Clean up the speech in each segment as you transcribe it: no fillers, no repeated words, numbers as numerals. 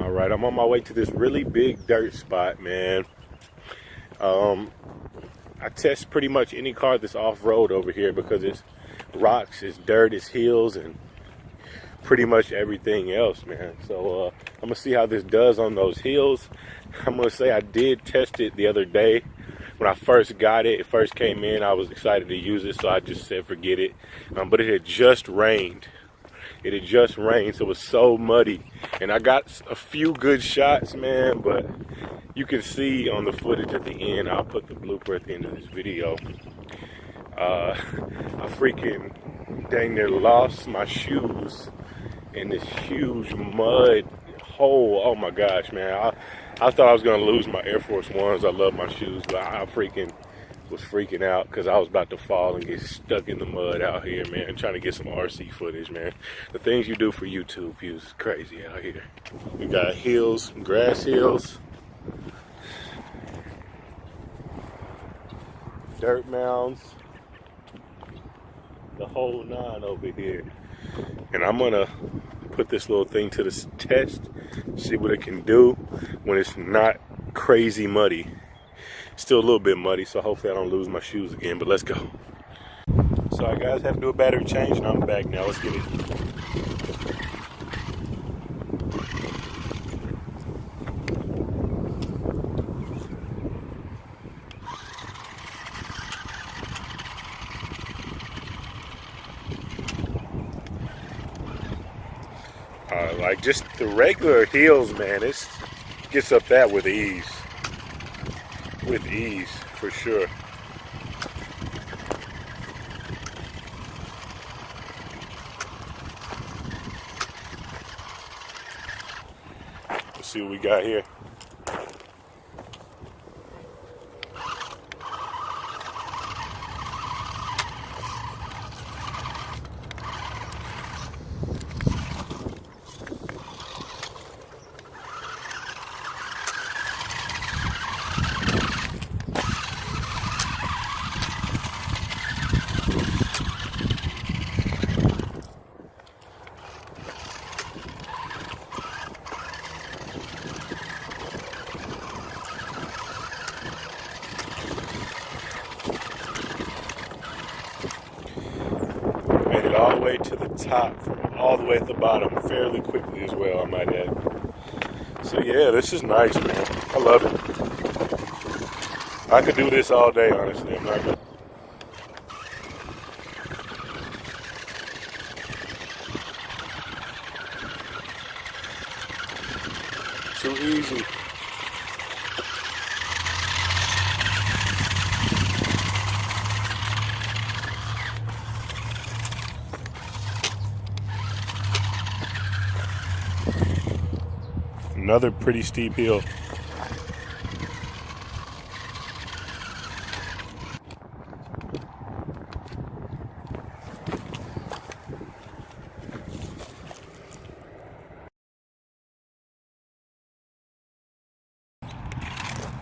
All right, I'm on my way to this really big dirt spot, man. I test pretty much any car that's off-road over here because it's rocks, it's dirt, it's hills, and pretty much everything else, man. So I'm gonna see how this does on those hills. I'm gonna say I did test it the other day. When I first got it, first came in, I was excited to use it, so I just said forget it. But it had just rained. It had just rained, so it was so muddy. And I got a few good shots, man, but you can see on the footage at the end, I'll put the blooper at the end of this video. I freaking dang near lost my shoes in this huge mud hole. Oh my gosh, man. I thought I was gonna lose my Air Force Ones. I love my shoes, but I freaking was freaking out because I was about to fall and get stuck in the mud out here, man, trying to get some RC footage, man. The things you do for YouTube views is crazy out here. We got hills, grass hills, dirt mounds, the whole nine over here. And I'm gonna put this little thing to the test, see what it can do when it's not crazy muddy. Still a little bit muddy, so hopefully I don't lose my shoes again, but let's go. Sorry guys, had to do a battery change and I'm back now. Let's get it. Like just the regular hills, man, it gets up that with ease. With ease, for sure. Let's see what we got here. All the way to the top from all the way at the bottom fairly quickly as well, I might add. So yeah, this is nice, man. I love it. I could do this all day, honestly. I'm not gonna... Too easy. Another pretty steep hill.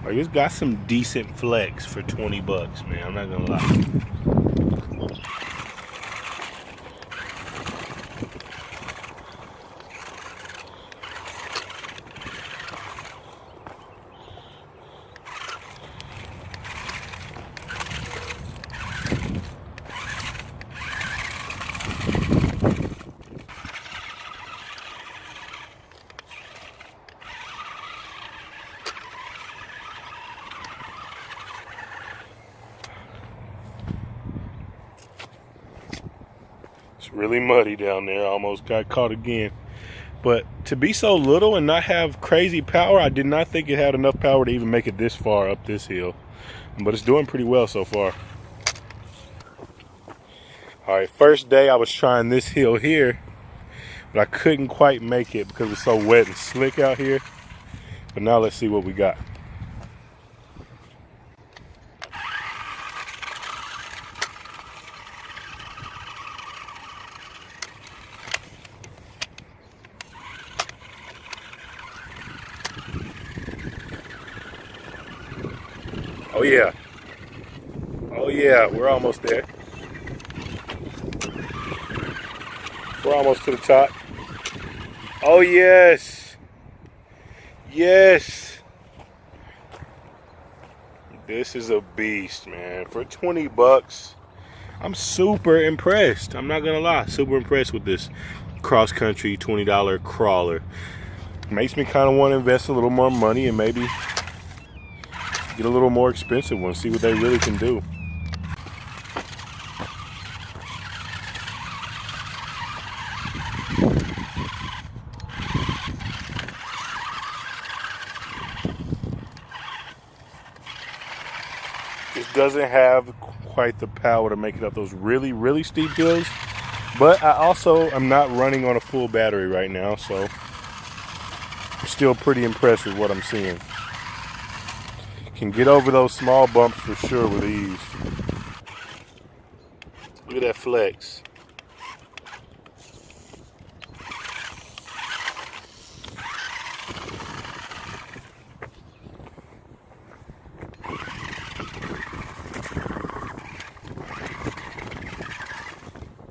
Like, it's got some decent flex for 20 bucks, man. I'm not gonna lie. It's really muddy down there. I almost got caught again. But to be so little and not have crazy power, I did not think it had enough power to even make it this far up this hill. But it's doing pretty well so far. All right, first day I was trying this hill here, but I couldn't quite make it because it's so wet and slick out here. But now let's see what we got. Oh yeah. Oh yeah, we're almost there. We're almost to the top. Oh yes. Yes. This is a beast, man. For 20 bucks, I'm super impressed. I'm not gonna lie, super impressed with this cross-country $20 crawler. Makes me kind of want to invest a little more money and maybe get a little more expensive one, see what they really can do. It doesn't have quite the power to make it up those really, really steep hills, but I also am not running on a full battery right now, so I'm still pretty impressed with what I'm seeing. Can get over those small bumps for sure with ease. Look at that flex.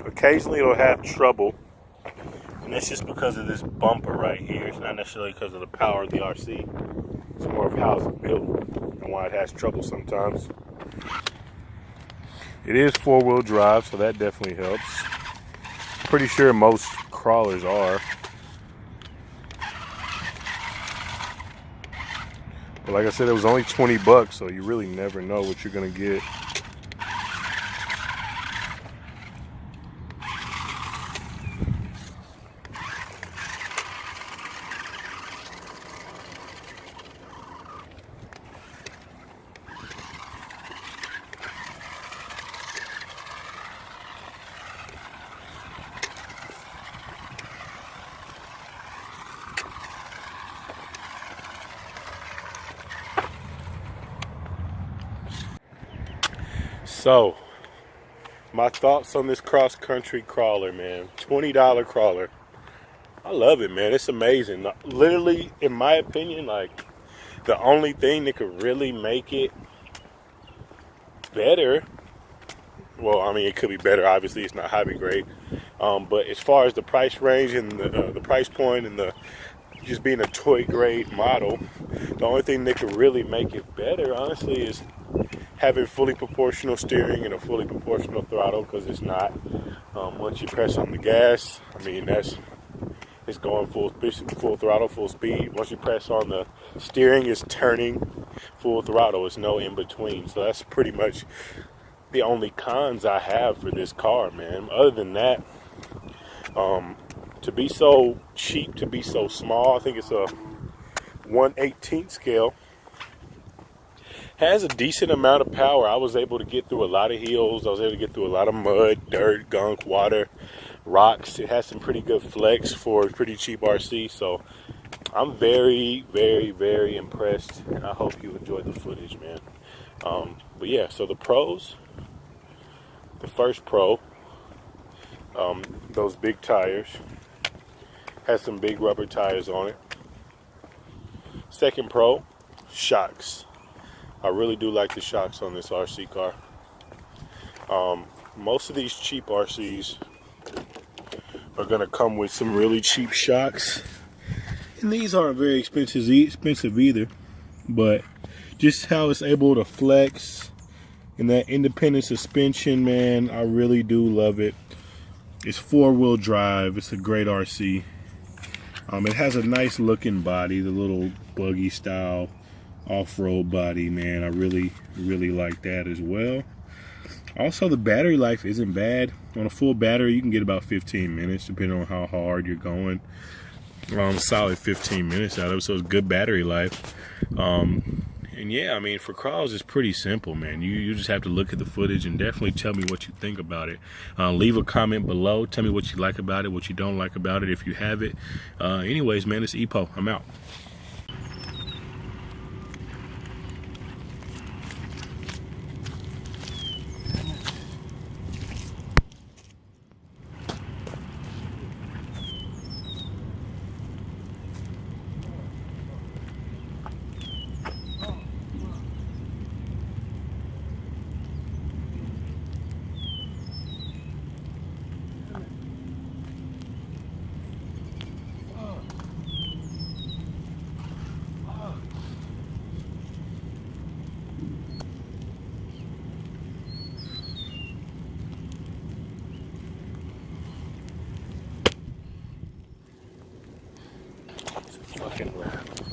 Occasionally it'll have trouble, and that's just because of this bumper right here. It's not necessarily because of the power of the RC. It's more of how it's built and why it has trouble sometimes. It is four-wheel drive, so that definitely helps. Pretty sure most crawlers are. But like I said, it was only 20 bucks, so you really never know what you're gonna get. So, my thoughts on this cross-country crawler, man. $20 crawler. I love it, man. It's amazing. Literally, in my opinion, like, the only thing that could really make it better, well, I mean, it could be better. Obviously, it's not hobby grade. But as far as the price range and the price point and the just being a toy grade model, the only thing that could really make it better, honestly, is having fully proportional steering and a fully proportional throttle, because it's not. Once you press on the gas, I mean, it's going full throttle, full speed. Once you press on the steering, it's turning full throttle. It's no in between. So that's pretty much the only cons I have for this car, man. Other than that, to be so cheap, to be so small, I think it's a 1/18 scale. Has a decent amount of power. I was able to get through a lot of hills. I was able to get through a lot of mud, dirt, gunk, water, rocks. It has some pretty good flex for a pretty cheap RC. So I'm very, very, very impressed, and I hope you enjoyed the footage, man. But yeah, so the pros. The first pro, those big tires. Has some big rubber tires on it. Second pro, shocks. I really do like the shocks on this RC car. Most of these cheap RCs are gonna come with some really cheap shocks, and these aren't very expensive either. But just how it's able to flex and that independent suspension, man, I really do love it. It's four-wheel drive. It's a great RC. It has a nice looking body, the little buggy style off-road body, man. I really, really like that as well. Also, the battery life isn't bad. On a full battery, you can get about 15 minutes, depending on how hard you're going. Solid 15 minutes out of it, so it's good battery life. And yeah, I mean, for crawls, it's pretty simple, man. You just have to look at the footage and definitely tell me what you think about it. Leave a comment below. Tell me what you like about it, what you don't like about it, if you have it. Anyways, man, it's Epo. I'm out. fucking lap.